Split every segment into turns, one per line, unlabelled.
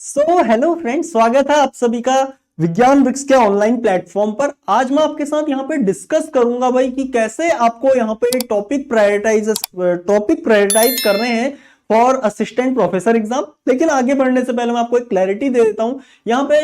Hello friends, स्वागत है आप सभी का विज्ञान वृक्ष के ऑनलाइन प्लेटफॉर्म पर। आज मैं आपके साथ यहाँ पे डिस्कस करूंगा भाई कि कैसे आपको यहाँ पे टॉपिक प्रायोरिटाइज करने हैं फॉर असिस्टेंट प्रोफेसर एग्जाम। लेकिन आगे बढ़ने से पहले मैं आपको एक क्लैरिटी दे देता हूँ। यहाँ पे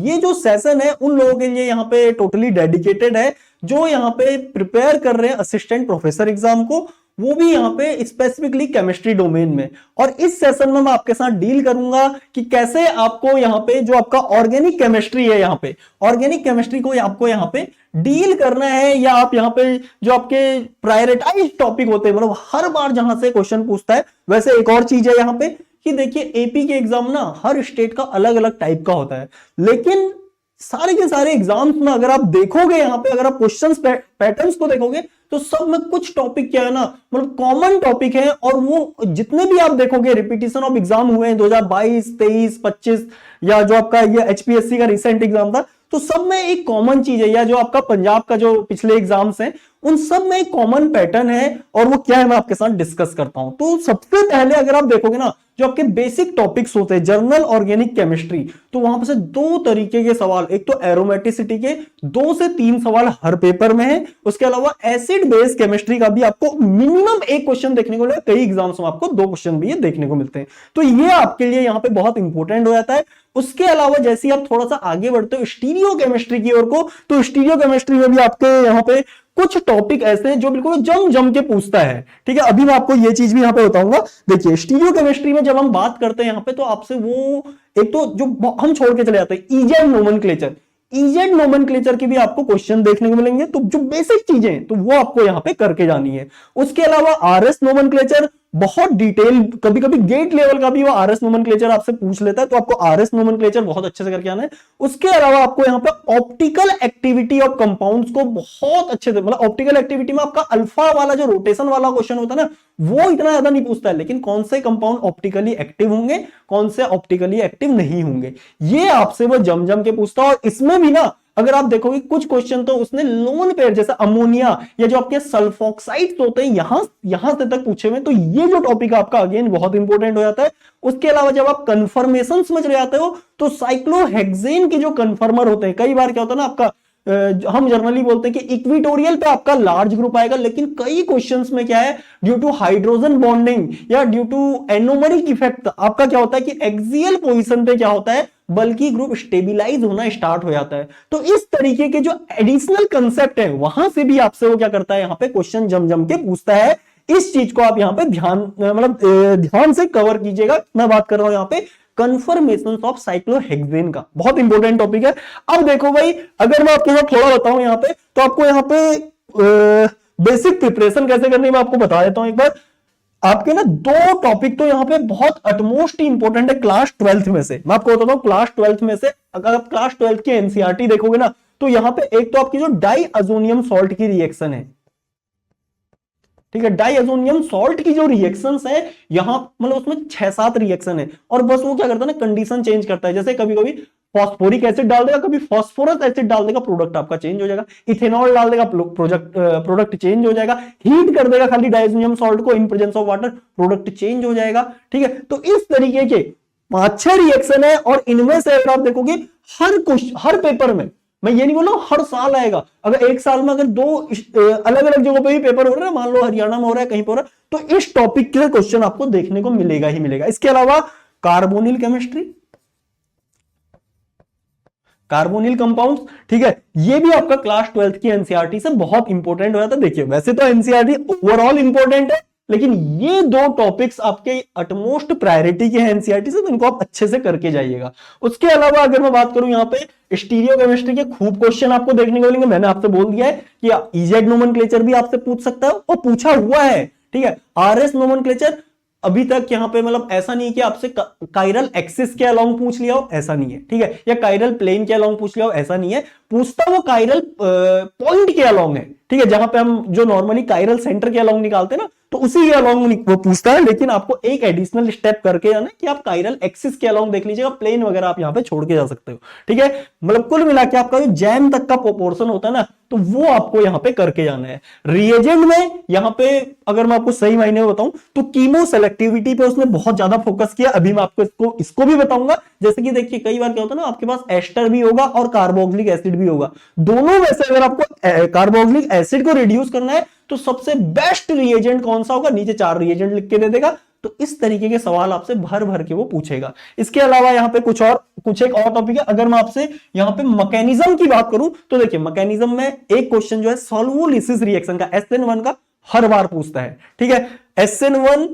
ये जो सेशन है उन लोगों के लिए यहाँ पे टोटली डेडिकेटेड है जो यहाँ पे प्रिपेयर कर रहे हैं असिस्टेंट प्रोफेसर एग्जाम को, वो भी यहाँ पे स्पेसिफिकली केमिस्ट्री डोमेन में। और इस सेशन में मैं आपके साथ डील करूंगा कि कैसे आपको यहाँ पे जो आपका ऑर्गेनिक केमिस्ट्री है, यहाँ पे ऑर्गेनिक केमिस्ट्री को आपको यहाँ पे डील करना है, या आप यहाँ पे जो आपके प्रायोरिटाइज टॉपिक होते हैं, मतलब हर बार जहां से क्वेश्चन पूछता है। वैसे एक और चीज है यहाँ पे कि देखिए एपी के एग्जाम ना हर स्टेट का अलग अलग टाइप का होता है, लेकिन सारे के सारे एग्जाम्स में अगर आप देखोगे, यहाँ पे अगर आप क्वेश्चंस पैटर्न्स को देखोगे तो सब में कुछ टॉपिक क्या है ना, मतलब कॉमन टॉपिक है। और वो जितने भी आप देखोगे रिपीटिशन ऑफ एग्जाम हुए हैं 2022, 23, 25, या जो आपका ये एचपीएससी का रिसेंट एग्जाम था, तो सब में एक कॉमन चीज है, या जो आपका पंजाब का जो पिछले एग्जाम्स हैं उन सब में एक कॉमन पैटर्न है। और वो क्या है मैं आपके साथ डिस्कस करता हूं। तो सबसे पहले अगर आप देखोगे ना, जो आपके बेसिक टॉपिक्स होते हैं जर्नल ऑर्गेनिक केमिस्ट्री, तो वहां पर से दो तरीके के सवाल, एक तो एरोमेटिसिटी के 2 से 3 सवाल हर पेपर में है। उसके अलावा एसिड बेस केमिस्ट्री का भी आपको मिनिमम एक क्वेश्चन देखने को मिलेगा, कई एग्जाम्स में आपको 2 क्वेश्चन भी देखने को मिलते हैं। तो ये आपके लिए यहाँ पे बहुत इंपॉर्टेंट हो जाता है। उसके अलावा जैसे ही आप थोड़ा सा आगे बढ़ते हो स्टीरियो केमिस्ट्री की ओर को, तो स्टीरियो केमिस्ट्री में भी आपके यहाँ पे कुछ टॉपिक ऐसे हैं जो बिल्कुल जम जम के पूछता है। ठीक है, अभी मैं आपको ये चीज भी यहाँ पे बताऊंगा। देखिए स्टीरियो केमिस्ट्री में जब हम बात करते हैं यहाँ पे, तो आपसे वो एक तो जो हम छोड़ के चले जाते हैं इजेड नोमेनक्लेचर, इजेड नोमेनक्लेचर के भी आपको क्वेश्चन देखने को मिलेंगे। तो जो बेसिक चीजें तो वो आपको यहाँ पे करके जानी है। उसके अलावा आरएस नोमेनक्लेचर बहुत डिटेल, कभी कभी गेट लेवल का भी वो आरएस नोमेनक्लेचर आपसे पूछ लेता है, तो आपको आरएस नोमेनक्लेचर बहुत अच्छे से करके आना है। उसके अलावा आपको यहाँ पे ऑप्टिकल एक्टिविटी ऑफ कंपाउंड्स को बहुत अच्छे से, मतलब ऑप्टिकल एक्टिविटी में आपका अल्फा वाला जो रोटेशन वाला क्वेश्चन होता है ना, वो इतना ज्यादा नहीं पूछता है, लेकिन कौन से कंपाउंड ऑप्टिकली एक्टिव होंगे, कौन से ऑप्टिकली एक्टिव नहीं होंगे, ये आपसे वो जम जम के पूछता है। और इसमें भी ना अगर आप देखोगे कुछ क्वेश्चन तो उसने लोन पेयर जैसे अमोनिया या जो आपके सल्फॉक्साइड्स होते हैं यहां से तक पूछे हुए। तो ये जो टॉपिक आपका अगेन बहुत इंपॉर्टेंट हो जाता है। उसके अलावा जब आप कंफर्मेशन समझ रहे आते हो, तो साइक्लोहेक्सेन के जो कंफर्मर होते हैं, कई बार क्या होता है ना आपका, हम जनरली बोलते हैं कि इक्विटोरियल पे आपका लार्ज ग्रुप आएगा, लेकिन कई क्वेश्चंस में क्या है, ड्यू टू हाइड्रोजन बॉन्डिंग या ड्यू टू एनोमरिक इफेक्ट आपका क्या होता है कि एक्सियल पोजीशन पे क्या होता है, बल्कि ग्रुप स्टेबिलाईज होना स्टार्ट हो जाता है। तो इस तरीके के जो एडिशनल कंसेप्ट है वहां से भी आपसे वो क्या करता है, यहाँ पे क्वेश्चन जम जम के पूछता है। इस चीज को आप यहाँ पे ध्यान से कवर कीजिएगा। मैं बात कर रहा हूं यहाँ पे कन्फर्मेशन ऑफ साइक्लोहेक्सेन का, बहुत इंपॉर्टेंट टॉपिक है। अब देखो भाई, अगर मैं आपके साथ थोड़ा बताऊं यहाँ पे, तो आपको यहाँ पे बेसिक प्रिपरेशन कैसे करनी है मैं आपको बता देता हूं एक बार। आपके ना 2 टॉपिक तो यहाँ पे बहुत अटमोस्ट इंपॉर्टेंट है क्लास 12th में से। मैं आपको बताता हूँ क्लास 12th में से, अगर आप क्लास 12th की एनसीईआरटी देखोगे ना, तो यहाँ पे एक तो आपकी जो डाइअजोनियम सॉल्ट की रिएक्शन है, ठीक है, डाइअजोनियम सॉल्ट की जो रिएक्शंस है यहां, मतलब उसमें 6-7 रिएक्शन है, और बस वो क्या करता है ना, कंडीशन चेंज करता है। जैसे कभी कभी फॉस्फोरिक एसिड डाल देगा, कभी फॉस्फोरस एसिड डाल देगा, प्रोडक्ट आपका चेंज हो जाएगा। इथेनॉल डाल देगा, प्रोडक्ट चेंज हो जाएगा। हीट कर देगा खाली डाइअजोनियम सॉल्ट को इन presence of water, product change हो जाएगा। ठीक है, तो इस तरीके के 5-6 रिएक्शन है, और इनमें से अगर आप देखोगे हर पेपर में, मैं ये नहीं बोल रहा हूं हर साल आएगा, अगर एक साल में अगर 2 अलग अलग जगहों पे भी पेपर हो रहे हैं, मान लो हरियाणा में हो रहा है, कहीं पर हो रहा है, तो इस टॉपिक के क्वेश्चन आपको देखने को मिलेगा ही मिलेगा। इसके अलावा कार्बोनिल केमिस्ट्री, कार्बोनिल कंपाउंड्स, ठीक है, ये भी आपका क्लास 12th की एनसीईआरटी से बहुत इंपॉर्टेंट हो जाता है। देखिए वैसे तो एनसीईआरटी ओवरऑल इंपॉर्टेंट है, लेकिन ये 2 टॉपिक्स आपके अटमोस्ट प्रायोरिटी के हैं एनसीईआरटी से, तो इनको आप अच्छे से करके जाइएगा। उसके अलावा अगर मैं बात करूं यहाँ पे स्टीरियो केमिस्ट्री के खूब क्वेश्चन आपको देखने को मिलेंगे। मैंने आपसे बोल दिया है कि इजेड नोमेनक्लेचर भी आपसे पूछ सकता है, और पूछा हुआ है। ठीक है, आरएस नोमेनक्लेचर अभी तक यहाँ पे मतलब ऐसा नहीं है कि आपसे काइरल एक्सिस के अलोंग पूछ लिया हो, ऐसा नहीं है। ठीक है, या काइरल प्लेन के अलोंग पूछ लिया हो, ऐसा नहीं है। पूछता वो काइरल पॉइंट के अलोंग है। ठीक है, जहां पे हम जो नॉर्मली काइरल सेंटर के अलोंग निकालते हैं ना, तो उसी के अलोंग वो पूछता है, लेकिन आपको एक एडिशनल स्टेप करके जाना कि आप कायरल एक्सिस के अलोंग देख लीजिएगा, प्लेन वगैरह आप यहाँ पे छोड़ के जा सकते हो। ठीक है, मतलब कुल मिला के आपका जो जैम तक का प्रोपोर्शन होता है ना, तो वो आपको यहाँ पे करके जाना है। रिएजेंट में यहाँ पे अगर मैं आपको सही मायने में बताऊं तो कीमो सेलेक्टिविटी पे उसने बहुत ज्यादा फोकस किया। अभी मैं आपको इसको भी बताऊंगा। जैसे कि देखिए कई बार क्या होता है ना, आपके पास एस्टर भी होगा और कार्बोक्सिलिक एसिड भी होगा, दोनों में से अगर आपको कार्बोक्सिलिक एसिड को रिड्यूस करना है तो सबसे बेस्ट रिएजेंट कौन सा होगा, नीचे 4 रिएजेंट लिख के दे देगा। तो इस तरीके के सवाल आपसे भर भर के वो पूछेगा। इसके अलावा यहाँ पे कुछ एक और टॉपिक है। अगर मैं आपसे यहाँ पे मैकेनिज्म की बात करूं तो देखिए मैकेनिज्म में एक क्वेश्चन जो है सॉल्वोलिसिस रिएक्शन का SN1 का हर बार पूछता है। ठीक है, SN1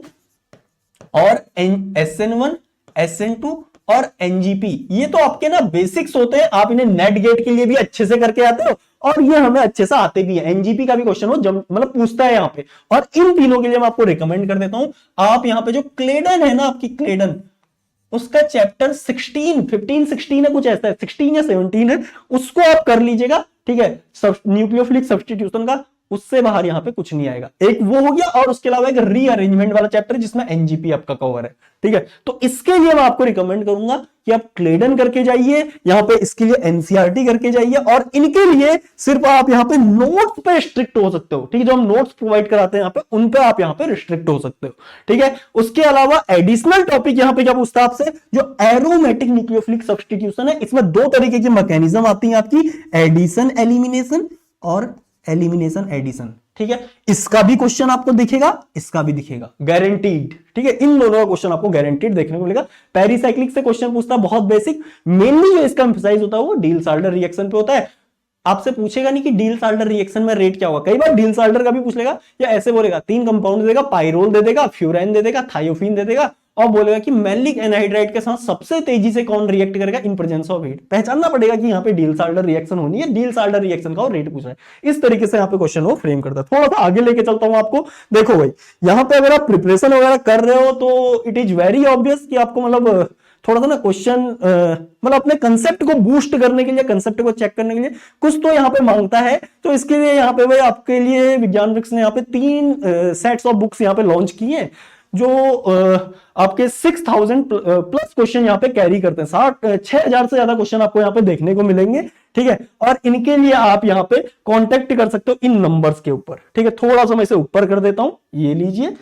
और SN1, SN2 और NGP, ये तो आपके ना बेसिक्स होते हैं, आप इन्हें नेट गेट के लिए भी अच्छे से करके आते हो और ये हमें अच्छे से आते भी हैं। NGP का भी क्वेश्चन वो मतलब पूछता है यहाँ पे, और इन तीनों के लिए मैं आपको रिकमेंड कर देता हूं, आप यहाँ पे जो क्लेडन है ना, आपकी क्लेडन, उसका चैप्टर 15-16 है, कुछ ऐसा है, 16 या 17 है, उसको आप कर लीजिएगा। ठीक है, न्यूक्लियोफिलिक सब्स्टिट्यूशन का, उससे बाहर यहां पे कुछ नहीं आएगा। एक वो हो गया, और उसके अलावा एक रीअरेंजमेंट वाला चैप्टर जिसमें NGP आपका कवर है। ठीक है, तो इसके लिए मैं आपको रिकमेंड करूंगा कि आप क्लेडन करके जाइए, यहां पे इसके लिए NCERT करके जाइए, और इनके लिए सिर्फ आप यहां पे नोट्स पे रिस्ट्रिक्ट हो सकते हो। ठीक है, जो हम नोट्स प्रोवाइड कराते हैं यहां पे, उन पे आप यहां पे रिस्ट्रिक्ट हो सकते हो। ठीक है, उसके अलावा एडिशनल टॉपिक यहां पे क्या पूछता है आपसे, जो एरोमेटिक न्यूक्लियोफिलिक सब्स्टिट्यूशन है, इसमें 2 तरीके की मैकेनिज्म आती है आपकी, एडिशन एलिमिनेशन और एलिमिनेशन एडिशन। ठीक है, इसका भी क्वेश्चन आपको दिखेगा, इसका भी दिखेगा, गारंटीड। ठीक है, इन दोनों का क्वेश्चन आपको गारंटीड देखने को मिलेगा। पेरिसाइक्लिक से क्वेश्चन पूछता है, बहुत बेसिक, मेनली जो इसका एम्फसाइज होता है वो डील-साल्टर रिएक्शन पे होता है। आपसे पूछेगा नहीं कि डील-साल्टर रिएक्शन में रेट क्या होगा, कई बार डील-साल्टर का भी पूछ लेगा, या ऐसे बोलेगा 3 कंपाउंड देगा, पाइरोल दे देगा, फ्यूराइन दे देगा, थायोफिन दे देगा, और बोलेगा कि मैलिक एनहाइड्राइड के साथ सबसे तेजी से कौन रिएक्ट करेगा इन प्रेजेंस ऑफ हीट। पहचानना पड़ेगा कि यहाँ पे डील-साल्टर रिएक्शन होनी है, डील-साल्टर रिएक्शन का रेट पूछ रहा है। इस तरीके से यहाँ पे क्वेश्चन वो फ्रेम करता है। थोड़ा सा आगे लेके चलता हूं आपको। देखो भाई, यहाँ पे अगर आप प्रिपरेशन वगैरह कर रहे हो तो इट इज वेरी ऑब्वियस कि आपको मतलब थोड़ा सा ना क्वेश्चन मतलब अपने कंसेप्ट को बूस्ट करने के लिए, कंसेप्ट को चेक करने के लिए कुछ तो यहाँ पे मांगता है। तो इसके लिए यहाँ पे भाई आपके लिए विज्ञान वृक्ष ने यहाँ पे 3 सेट्स ऑफ बुक्स यहाँ पे लॉन्च किए हैं, जो आपके 6000 प्लस क्वेश्चन यहाँ पे कैरी करते हैं। 6000 से ज्यादा क्वेश्चन आपको यहाँ पे देखने को मिलेंगे। ठीक है, और इनके लिए आप यहाँ पे कांटेक्ट कर सकते हो इन नंबर्स के ऊपर। ठीक है, थोड़ा सा मैं इसे ऊपर कर देता हूं, ये लीजिए,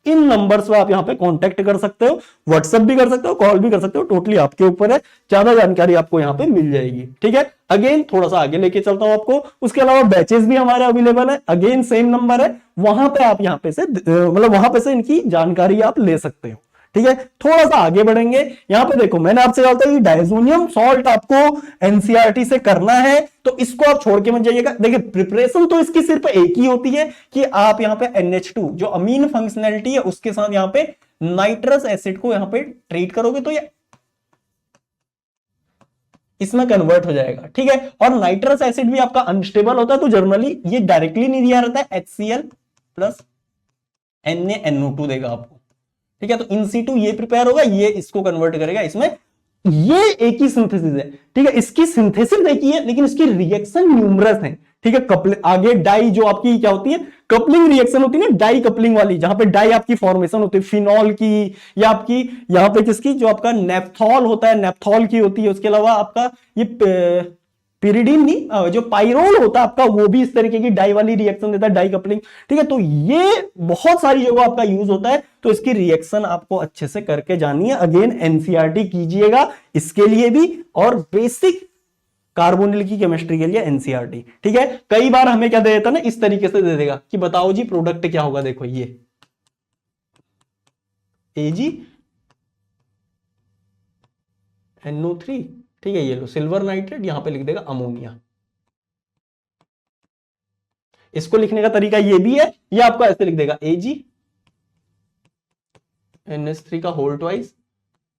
इन नंबर्स पे आप यहाँ पे कांटेक्ट कर सकते हो, व्हाट्सएप भी कर सकते हो, कॉल भी कर सकते हो, टोटली आपके ऊपर है, ज्यादा जानकारी आपको यहाँ पे मिल जाएगी। ठीक है, अगेन थोड़ा सा आगे लेके चलता हूं आपको। उसके अलावा बैचेस भी हमारे अवेलेबल है, अगेन सेम नंबर है, वहां पे आप यहाँ पे से मतलब वहां पे से इनकी जानकारी आप ले सकते हो। ठीक है, थोड़ा सा आगे बढ़ेंगे। यहां पे देखो, मैंने आपसे कहा था कि डायजोनियम सॉल्ट आपको एनसीईआरटी से करना है, तो इसको आप छोड़ के मत जाइएगा। देखिए, प्रिपरेशन तो इसकी सिर्फ एक ही होती है कि आप यहां पे NH2 जो अमीन फंक्शनैलिटी है उसके साथ यहां पे नाइट्रस एसिड को यहां पे ट्रीट करोगे तो ये इसमें कन्वर्ट हो जाएगा। ठीक है, और नाइट्रस एसिड भी आपका अनस्टेबल होता है, तो जनरली ये डायरेक्टली नहीं दिया रहता है, HCl प्लस NaNO2 देगा आपको। ठीक है, तो इन C2 ये प्रिपेयर होगा, ये इसको कन्वर्ट करेगा इसमें, ये एक ही सिंथेसिस है। ठीक है, इसकी सिंथेसिस एक ही है, लेकिन इसकी रिएक्शन न्यूमरस है। ठीक है, कपल आगे डाई जो आपकी क्या होती है, कपलिंग रिएक्शन होती है ना, डाई कपलिंग वाली, जहां पे डाई आपकी फॉर्मेशन होती है फिनॉल की, या आपकी यहां पे किसकी, जो आपका नेफ्थॉल होता है, नेफ्थॉल की होती है। उसके अलावा आपका ये पिरिडीन नहीं, जो पाइरोल होता है आपका, वो भी इस तरीके की डाई वाली रिएक्शन देता है, डाई कपलिंग। ठीक है, तो ये बहुत सारी जगह आपका यूज होता है, तो इसकी रिएक्शन आपको अच्छे से करके जानी है। अगेन एनसीईआरटी कीजिएगा इसके लिए भी, और बेसिक कार्बोनिल की केमिस्ट्री के लिए एनसीईआरटी। ठीक है, कई बार हमें क्या दे देता ना, इस तरीके से दे देगा कि बताओ जी प्रोडक्ट क्या होगा। देखो ये AgNO3, ठीक है, ये लो सिल्वर नाइट्रेट, यहां पे लिख देगा अमोनिया। इसको लिखने का तरीका ये भी है, ये आपको ऐसे लिख देगा AgNH3 का होल ट्वाइस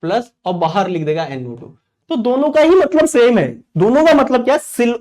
प्लस, और बाहर लिख देगा NO2। तो दोनों का ही मतलब सेम है, दोनों का मतलब क्या है,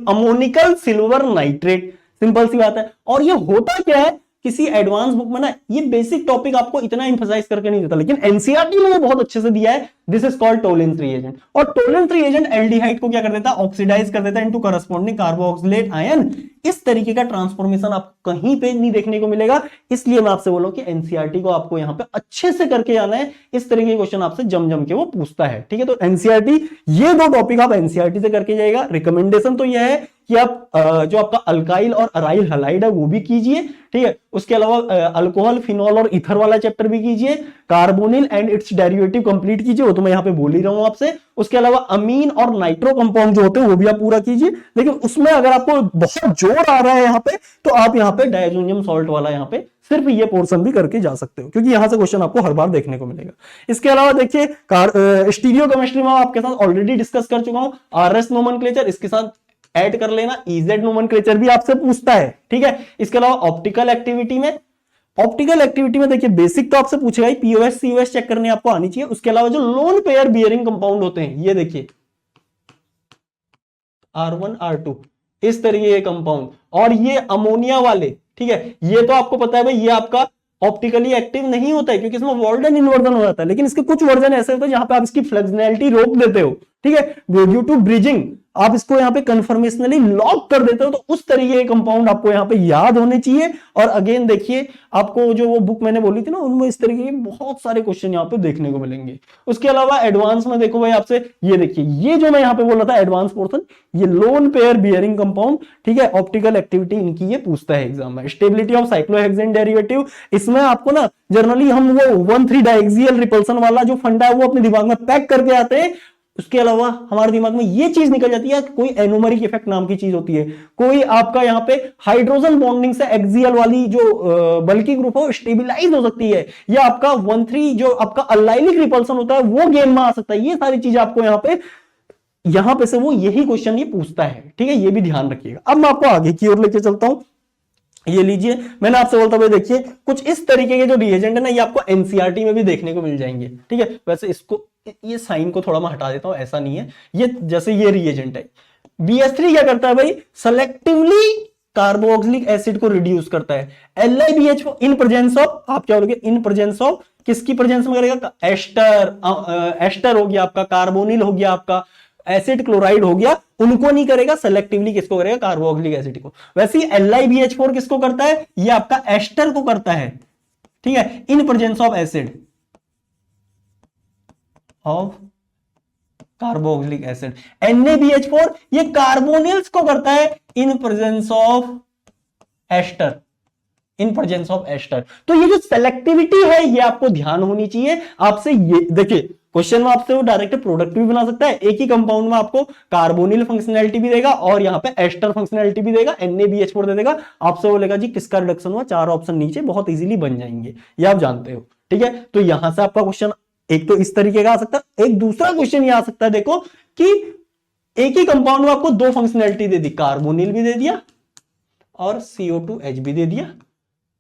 अमोनिकल सिल्वर नाइट्रेट, सिंपल सी बात है। और ये होता क्या है, किसी एडवांस बुक में ना ये बेसिक टॉपिक आपको इतना एम्फसाइज करके नहीं देता, लेकिन एनसीईआरटी में ये बहुत अच्छे से दिया है। This is called Tollens reagent, और टोलेंस रिएजेंट एल्डिहाइड को क्या कर देता है, ऑक्सीडाइज कर देता है इनटू करस्पॉन्डिंग कार्बोक्सिलेट आयन। इस तरीके का ट्रांसफॉर्मेशन आपको कहीं पे नहीं देखने को मिलेगा। इसलिए मैं आपसे बोलूं कि एनसीईआरटी को आपको यहां पे अच्छे से करके आना है, इस तरीके के क्वेश्चन आपसे जम जम के वो पूछता है। ठीक है, तो एनसीईआरटी, ये दो टॉपिक आप एनसीईआरटी से करके जाएगा। रिकमेंडेशन तो यह है कि आप जो आपका अल्काइल और अराइल हलाइड है वो भी कीजिए। ठीक है, उसके अलावा अल्कोहल, फिनॉल और ईथर वाला चैप्टर भी कीजिए। Carbonyl and it's derivative complete कीजिए, वो तो मैं यहां पे बोल ही रहा हूं आपसे। उसके अलावा अमीन और नाइट्रो कंपाउंड जो होते हैं वो भी आप पूरा कीजिए। लेकिन उसमें अगर आपको बहुत जोर आ रहा है यहां पे, तो आप यहां पे डायजोनियम सॉल्ट वाला यहां पे सिर्फ ये पोर्शन भी करके जा सकते हो, क्योंकि यहां से क्वेश्चन आपको हर बार देखने को मिलेगा। इसके अलावा देखिए स्टीरियो केमिस्ट्री में आपके साथ ऑलरेडी डिस्कस कर चुका हूं। आरएस नोमेनक्लेचर, इसके साथ ऐड कर लेना। इजेड नोमेनक्लेचर भी आपसे पूछता है। ठीक है, इसके अलावा ऑप्टिकल एक्टिविटी में देखिए बेसिक तो आपसे पूछेगा ही, पीओएस सीओएस चेक करने आपको आनी चाहिए। उसके अलावा जो लोन पेयर बियरिंग कंपाउंड होते हैं, ये देखिए R1 R2, इस तरीके के कंपाउंड, और ये अमोनिया वाले। ठीक है, ये तो आपको पता है भाई, ये आपका ऑप्टिकली एक्टिव नहीं होता है क्योंकि इसमें वॉल्डन इन्वर्जन हो जाता है। लेकिन इसके कुछ वर्जन ऐसे होते हैं जहां पे आप इसकी फ्लेक्सिबिलिटी रोक देते हो। ठीक है, ड्यू टू ब्रिजिंग आप इसको यहां पे कन्फर्मेशनली लॉक कर देते हो। तो उस तरीके के कंपाउंड आपको यहां पे याद होने चाहिए। और अगेन देखिए, आपको जो वो बुक मैंने बोली थी ना, उनमें इस तरीके के बहुत सारे क्वेश्चन यहां पे देखने को मिलेंगे। उसके अलावा एडवांस में देखो भाई आपसे, ये देखिए, ये जो मैं यहां पे बोल रहा था एडवांस पोर्शन, ये लोन पेयर बियरिंग कंपाउंड। ठीक है, ऑप्टिकल एक्टिविटी इनकी ये पूछता है एग्जाम में। स्टेबिलिटी ऑफ साइक्लोहेक्सेन डेरिवेटिव, इसमें आपको ना जनरली हम वो 1,3 डायक्सियल रिपल्सन वाला जो फंडा है वो अपने दिमाग में पैक करके आते हैं। उसके अलावा हमारे दिमाग में ये चीज निकल जाती है, कोई एनोमरिक इफेक्ट नाम की चीज होती है, कोई आपका यहां पे हाइड्रोजन बॉन्डिंग से एक्सियल वाली जो बल्कि ग्रुप हो स्टेबिलाइज हो सकती है, या आपका 1,3 जो आपका अलाइलिक रिपल्सन होता है वो गेम में आ सकता है। ये सारी चीजें आपको यहां पे से वो यही क्वेश्चन ये पूछता है। ठीक है, ये भी ध्यान रखिएगा। अब मैं आपको आगे की ओर लेके चलता हूं। ये लीजिए, मैंने आपसे बोलता हुआ देखिए, कुछ इस तरीके के जो रिएजेंट है ना, ये आपको एनसीईआरटी में भी देखने को मिल जाएंगे। ठीक है, वैसे इसको, ये साइन को थोड़ा मैं हटा देता हूं, ऐसा नहीं है ये, जैसे ये रिएजेंट है। BH3 क्या करता है भाई, सेलेक्टिवली कार्बोक्सिलिक एसिड को रिड्यूस करता है। LiBH4 इन प्रेजेंस ऑफ, आप क्या बोलोगे, इन प्रेजेंस ऑफ, किसकी प्रेजेंस में करेगा, एस्टर हो गया आपका, कार्बोनिल हो गया आपका, एसिड क्लोराइड हो गया, उनको नहीं करेगा। सेलेक्टिवली किसको करेगा, कार्बोक्सिलिक एसिड को। वैसे ही LiBH4 किसको करता है, ये आपका एस्टर को करता है। ठीक है, in presence of acid of carboxylic acid. NaBH4 ये कार्बोनिल्स को करता है in presence of ester, in presence of ester. तो ये जो सेलेक्टिविटी है ये आपको ध्यान होनी चाहिए। आपसे ये देखिए, क्वेश्चन में आपसे वो डायरेक्ट प्रोडक्ट भी बना सकता है। एक ही कंपाउंड में आपको कार्बोनिल फंक्शनैलिटी भी देगा और यहां पे एस्टर फंक्शनैलिटी भी देगा, NaBH4 दे देगा। आपसे बोलेगा जी किसका रिडक्शन हुआ, 4 ऑप्शन नीचे बहुत इजीली बन जाएंगे, ये आप जानते हो। ठीक है, तो यहां से आपका क्वेश्चन एक तो इस तरीके का आ सकता है। एक दूसरा क्वेश्चन ये आ सकता है, देखो कि एक ही कंपाउंड में आपको 2 फंक्शनैलिटी दे दी, कार्बोनिल भी दे दिया और CO2H भी दे दिया,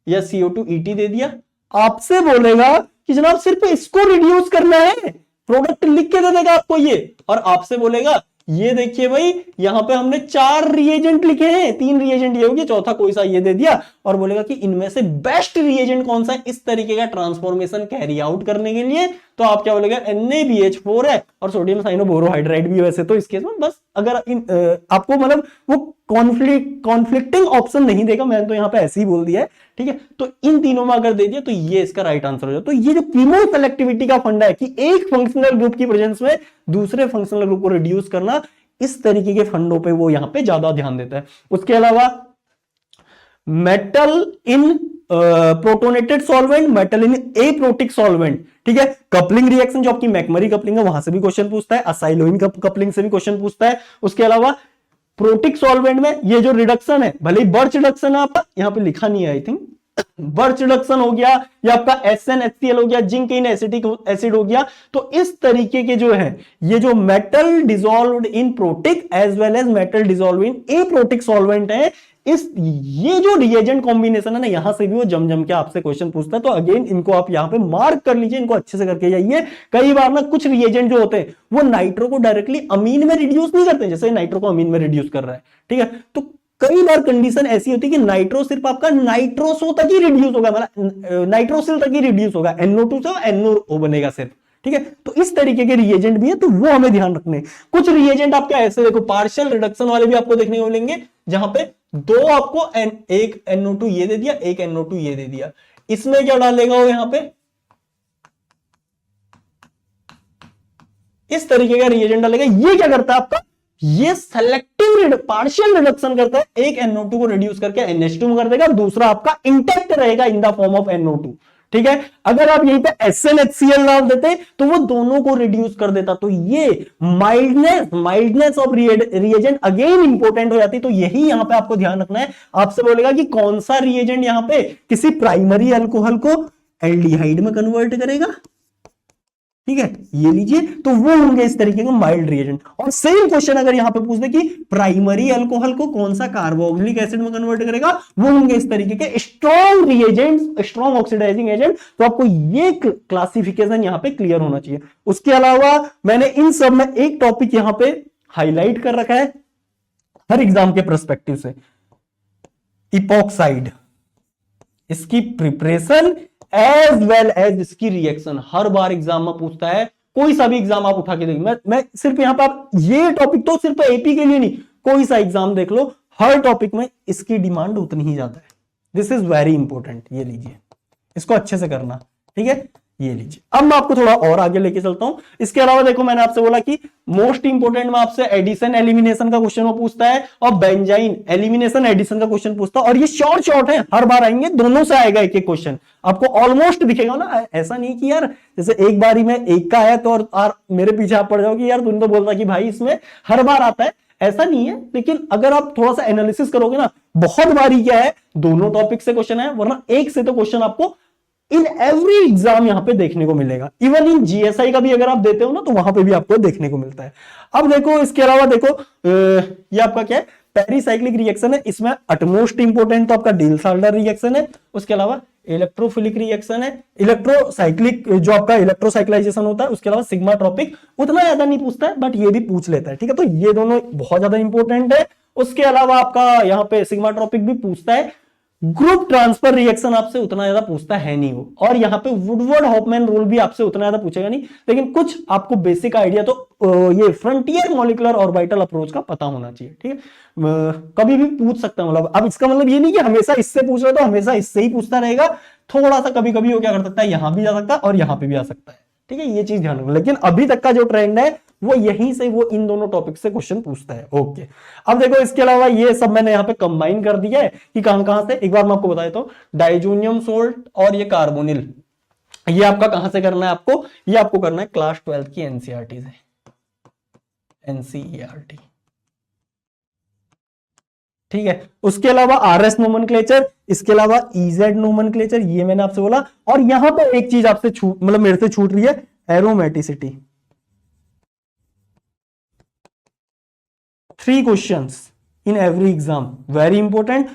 या CO2ET दे दिया। आपसे बोलेगा कि जनाब सिर्फ इसको रिड्यूस करना है, प्रोडक्ट लिख के दे देगा आपको ये, और आपसे बोलेगा ये देखिए भाई, यहां पे हमने 4 रिएजेंट लिखे हैं, 3 रिएजेंट ये हो गया, चौथा कोई सा ये दे दिया, और बोलेगा कि इनमें से बेस्ट रिएजेंट कौन सा है इस तरीके का ट्रांसफॉर्मेशन कैरी आउट करने के लिए। तो आप क्या बोलेगा, NaBH4 है और सोडियम साइनोबोरोहाइड्राइड भी। वैसे तो इस केस में बस अगर आपको मतलब वो कॉन्फ्लिक्टिंग ऑप्शन नहीं देगा, मैंने तो यहां पे ऐसे ही बोल दिया है। ठीक है, तो इन तीनों में अगर दे दिया तो ये इसका राइट आंसर हो जाए। तो ये जो कीमो सेलेक्टिविटी का फंडा है कि एक फंक्शनल ग्रुप की प्रेजेंस में दूसरे फंक्शनल ग्रुप को रिड्यूस करना, इस तरीके के फंडों पे वो यहां पे ज्यादा ध्यान देता है। उसके अलावा मेटल इन प्रोटोनेटेड सॉल्वेंट, मेटल इन एप्रोटिक सॉल्वेंट। ठीक है, कपलिंग रिएक्शन जो आपकी मैकमरी कपलिंग है वहां से भी क्वेश्चन पूछता है, असाइलोइन कपलिंग से भी क्वेश्चन पूछता है। उसके अलावा प्रोटिक सॉल्वेंट में ये जो रिडक्शन है, भले ही बर्च रिडक्शन है, आपका यहां पे लिखा नहीं है आई थिंक, बर्च रिडक्शन हो गया या आपका SnHCl हो गया, जिंक इन एसिटिक एसिड हो गया। तो इस तरीके के जो है, ये जो metal dissolved in protic as well as metal dissolve in aprotic solvent है, ये जो रिएजेंट कॉम्बिनेशन है ना, यहां से भी वो जम के आपसे क्वेश्चन पूछता है। तो अगेन इनको आप यहां पे मार्क कर लीजिए, इनको अच्छे से करके जाइए। कई बार ना कुछ रिएजेंट जो होते हैं वो नाइट्रो को डायरेक्टली अमीन में रिड्यूस नहीं करते, जैसे नाइट्रो को अमीन में रिड्यूस कर रहा है। ठीक है, तो कई बार कंडीशन ऐसी होती है कि नाइट्रो सिर्फ आपका नाइट्रोसो तक ही रिड्यूस होगा, मतलब नाइट्रोसिल तक ही रिड्यूस होगा, NO2 से NO बनेगा सिर्फ। ठीक है, तो इस तरीके के रिएजेंट भी है, तो वो हमें ध्यान रखने। कुछ रिएजेंट आपके ऐसे देखो, पार्शियल रिडक्शन वाले भी आपको देखने को मिलेंगे, जहां पे दो आपको एक NO2 ये दे दिया, एक NO2 ये दे दिया, इसमें क्या डालेगा वो यहां पे इस तरीके का रिएजेंट डालेगा। ये क्या करता है आपका, ये सेलेक्टिव पार्शियल रिडक्शन करता है, एक NO2 को रिड्यूस करके NH2 में कर देगा, दूसरा आपका इंटैक्ट रहेगा in the form of NO2। ठीक है, अगर आप यहीं पे SnHCl डाल देते तो वो दोनों को रिड्यूस कर देता। तो ये mildness of reagent again important हो जाती। तो यही यहां पे आपको ध्यान रखना है, आपसे बोलेगा कि कौन सा रिएजेंट यहां पे किसी प्राइमरी अल्कोहल को एल्डिहाइड में कन्वर्ट करेगा। ठीक है, ये लीजिए, तो वो होंगे इस तरीके के माइल्ड रिएजेंट। और सेम क्वेश्चन अगर यहां पे पूछ दे कि प्राइमरी अल्कोहल को कौन सा कार्बोक्सिलिक एसिड में कन्वर्ट करेगा, वो होंगे इस तरीके के strong reagent, strong oxidising agent. तो आपको ये क्लासिफिकेशन यहां पे क्लियर होना चाहिए। उसके अलावा मैंने इन सब में एक टॉपिक यहां पे हाईलाइट कर रखा है हर एग्जाम के पर्सपेक्टिव से, इपॉक्साइड, इसकी प्रिपरेशन एज वेल एज इसकी रिएक्शन। हर बार एग्जाम में पूछता है, कोई सा भी एग्जाम आप उठा के देखिए, मैं सिर्फ यहां पर ये टॉपिक तो सिर्फ एपी के लिए नहीं, कोई सा एग्जाम देख लो, हर टॉपिक में इसकी डिमांड उतनी ही ज्यादा है। दिस इज वेरी इंपॉर्टेंट, ये लीजिए, इसको अच्छे से करना। ठीक है, ये लीजिए। अब मैं आपको थोड़ा और आगे लेके चलता हूं। इसके अलावा देखो, मैंने आपसे बोला कि मोस्ट इंपोर्टेंट में आपसे एडिशन एलिमिनेशन का क्वेश्चन वो पूछता है, और बेंजाइन एलिमिनेशन एडिशन का क्वेश्चन पूछता है। और ये शॉर्ट है, हर बार आएंगे, दोनों से आएगा एक एक क्वेश्चन, आपको ऑलमोस्ट दिखेगा ना। ऐसा नहीं कि यार जैसे एक बारी में एक का है तो और मेरे पीछे आप पड़ जाओ कि यार तुम तो बोल रहा कि भाई इसमें हर बार आता है, ऐसा नहीं है। लेकिन अगर आप थोड़ा सा एनालिसिस करोगे ना, बहुत बारी क्या है, दोनों टॉपिक से क्वेश्चन है, वरना एक से तो क्वेश्चन आपको इन एवरी एग्जाम यहां पे देखने को मिलेगा। इवन इन जीएसआई का भी अगर आप देते हो ना, तो वहां पे भी आपको देखने को मिलता है। अब देखो, इसके अलावा देखो, ये आपका क्या है, पेरिसाइक्लिक रिएक्शन है, इसमें अटमोस्ट इंपोर्टेंट तो आपका डील-साल्डर रिएक्शन है। उसके अलावा इलेक्ट्रोफिलिक रिएक्शन है, इलेक्ट्रोसाइक्लिक जो आपका इलेक्ट्रोसाइक्लाइजेशन होता है। उसके अलावा सिग्मा ट्रॉपिक उतना ज्यादा नहीं पूछता है, बट ये भी पूछ लेता है। ठीक है, तो ये दोनों बहुत ज्यादा इंपॉर्टेंट है। उसके अलावा आपका यहाँ पे सिग्मा ट्रॉपिक भी पूछता है। ग्रुप ट्रांसफर रिएक्शन आपसे उतना ज्यादा पूछता है नहीं वो, और यहां पे वुडवर्ड हॉफमैन रूल भी आपसे उतना ज्यादा पूछेगा नहीं। लेकिन कुछ आपको बेसिक आइडिया तो ये फ्रंटियर मॉलिक्यूलर ऑर्बिटल अप्रोच का पता होना चाहिए। ठीक है, कभी भी पूछ सकता है, मतलब अब इसका मतलब ये नहीं कि हमेशा इससे पूछ रहे तो हमेशा इससे ही पूछता रहेगा। थोड़ा सा कभी कभी वो क्या कर सकता है, यहां भी जा सकता है और यहां पे भी आ सकता है। ठीक है, ये चीज ध्यान रखना। लेकिन अभी तक का जो ट्रेंड है वो यहीं से, वो इन दोनों टॉपिक से क्वेश्चन पूछता है। ओके, अब देखो, इसके अलावा ये सब मैंने यहां पे कंबाइन कर दिया है कि कहां से। एक बार मैं आपको बता देता हूं, डाइजोनियम सोल्ट और ये कार्बोनिल, ये आपका कहां से करना है आपको, ये आपको करना है क्लास 12 की एनसीईआरटी से, एनसीईआरटी। ठीक है, उसके अलावा आरएस नोमेनक्लेचर, इसके अलावा ईजेड नोमेनक्लेचर, ये मैंने आपसे बोला। और यहां पे एक चीज आपसे छूट, मतलब मेरे से छूट रही है, aromaticity. 3 questions in every exam, very important.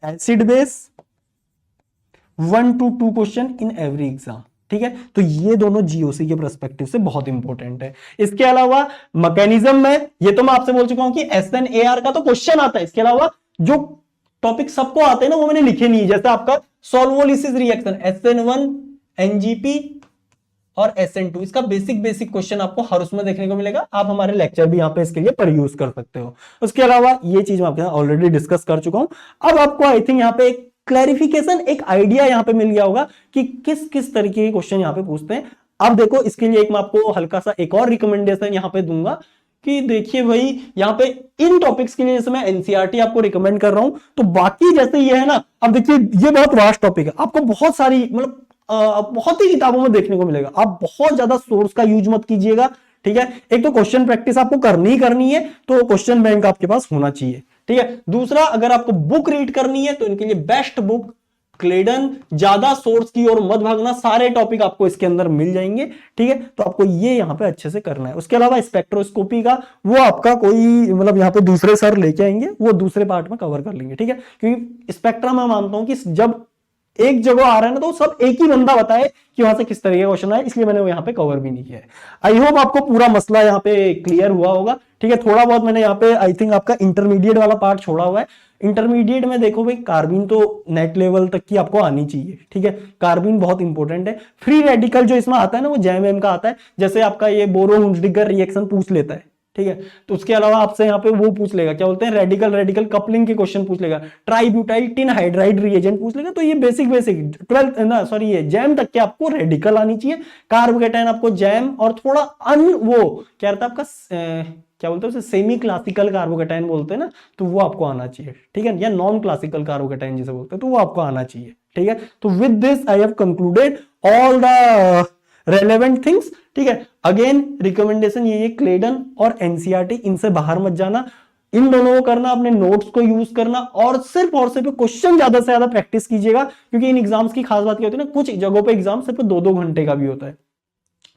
Acid base 1 to 2 question in every exam. ठीक है, तो ये दोनों जीओसी के पर्सपेक्टिव से बहुत इंपॉर्टेंट है। इसके अलावा मैकेनिज्म में, ये तो मैं आपसे बोल चुका हूं कि SNAR का तो क्वेश्चन आता है। इसके अलावा जो टॉपिक सबको आते हैं ना, वो मैंने लिखे नहीं है। जैसे आपका सोल्वोलिसिस रिएक्शन, SN1 NGP और SN2, इसका बेसिक क्वेश्चन आपको हर उसमें देखने को मिलेगा। आप हमारे लेक्चर भी यहाँ पे इसके लिए पर यूज कर सकते हो। उसके अलावा ये चीज मैं आपके साथ ऑलरेडी डिस्कस कर चुका हूं। अब आपको आई थिंक यहाँ पे एक क्लैरिफिकेशन, एक आइडिया यहाँ पे मिल गया होगा कि किस किस तरीके के क्वेश्चन यहाँ पे पूछते हैं। अब देखो, इसके लिए एक मैं आपको हल्का सा एक और रिकमेंडेशन यहाँ पे दूंगा कि देखिए भाई, यहाँ पे इन टॉपिक्स के लिए जैसे मैं एनसीईआरटी आपको रिकमेंड कर रहा हूं, तो बाकी जैसे ये है ना, अब देखिए ये बहुत वास्ट टॉपिक है, आपको बहुत सारी मतलब बहुत ही किताबों में देखने को मिलेगा। आप बहुत ज्यादा सोर्स का यूज मत कीजिएगा। ठीक है, एक तो क्वेश्चन प्रैक्टिस आपको करनी ही करनी है, तो क्वेश्चन बैंक आपके पास होना चाहिए। ठीक है, दूसरा, अगर आपको बुक रीड करनी है तो इनके लिए बेस्ट बुक क्लेडन, ज्यादा सोर्स की ओर मत भागना, सारे टॉपिक आपको इसके अंदर मिल जाएंगे। ठीक है, तो आपको ये यहां पे अच्छे से करना है। उसके अलावा स्पेक्ट्रोस्कोपी का वो आपका कोई मतलब यहाँ पे दूसरे सर लेके आएंगे, वो दूसरे पार्ट में कवर कर लेंगे। ठीक है, क्योंकि स्पेक्ट्रा मैं मानता हूं कि जब एक जगह आ रहा है ना, तो सब एक ही बंदा बताए कि वहां से किस तरह का क्वेश्चन आए, इसलिए मैंने वो यहाँ पे कवर भी नहीं किया है। आई होप आपको पूरा मसला यहाँ पे क्लियर हुआ होगा। ठीक है, थोड़ा बहुत मैंने यहाँ पे आई थिंक आपका इंटरमीडिएट वाला पार्ट छोड़ा हुआ है। इंटरमीडिएट में देखो भाई, कार्बिन तो नेट लेवल तक की आपको आनी चाहिए। ठीक है, कार्बिन बहुत इंपॉर्टेंट है। फ्री रेडिकल जो इसमें आता है ना, वो JMM का आता है। जैसे आपका ये बोरो हुंसडिगर रिएक्शन पूछ लेता है, ठीक है। तो उसके अलावा आपसे यहाँ पे वो पूछ लेगा, क्या बोलते हैं, रेडिकल रेडिकल कपलिंग के क्वेश्चन पूछ लेगा, ट्राइब्यूटाइल टिन हाइड्राइड रिएजेंट पूछ लेगा। तो ये बेसिक बेसिक 12th ना सॉरी ये जैम तक के आपको रेडिकल आनी चाहिए। कार्बोकेटाइन आपको जैम और थोड़ा वो क्या रहता है आपका क्या बोलते हैं उसे, सेमी क्लासिकल कार्बोकेटाइन बोलते हैं ना, तो वो आपको आना चाहिए। ठीक है, या नॉन क्लासिकल कार्बोकेटाइन जिसे बोलते हैं, तो वो आपको आना चाहिए। ठीक है, तो with this I have concluded all the relevant things. ठीक है, अगेन रिकमेंडेशन ये है, क्लेडन और एनसीईआरटी इनसे बाहर मत जाना, इन दोनों को करना, अपने नोट्स को यूज करना और सिर्फ क्वेश्चन ज्यादा से ज्यादा प्रैक्टिस कीजिएगा। क्योंकि इन एग्जाम्स की खास बात क्या होती है ना, कुछ जगहों पे एग्जाम सिर्फ 2-2 घंटे का भी होता है।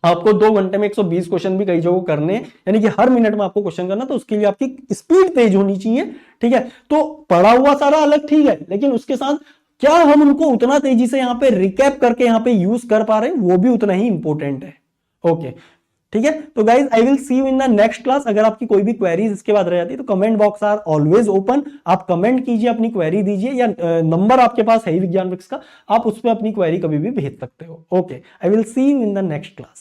आपको 2 घंटे में 120 क्वेश्चन भी कई जगह करने, यानी कि हर मिनट में आपको क्वेश्चन करना, तो उसके लिए आपकी स्पीड तेज होनी चाहिए। ठीक है, तो पढ़ा हुआ सारा अलग ठीक है, लेकिन उसके साथ क्या हम उनको उतना तेजी से यहाँ पे रिकैप करके यहाँ पे यूज कर पा रहे हैं, वो भी उतना ही इंपॉर्टेंट है। ओके, ठीक है। तो guys I will see you in the next class. अगर आपकी कोई भी क्वेरीज इसके बाद रह जाती है तो comment box are always open, आप कमेंट कीजिए, अपनी क्वेरी दीजिए, या नंबर आपके पास है ही विज्ञान वृक्ष का, आप उस पर अपनी क्वेरी कभी भी भेज सकते हो। Okay, I will see you in the next class.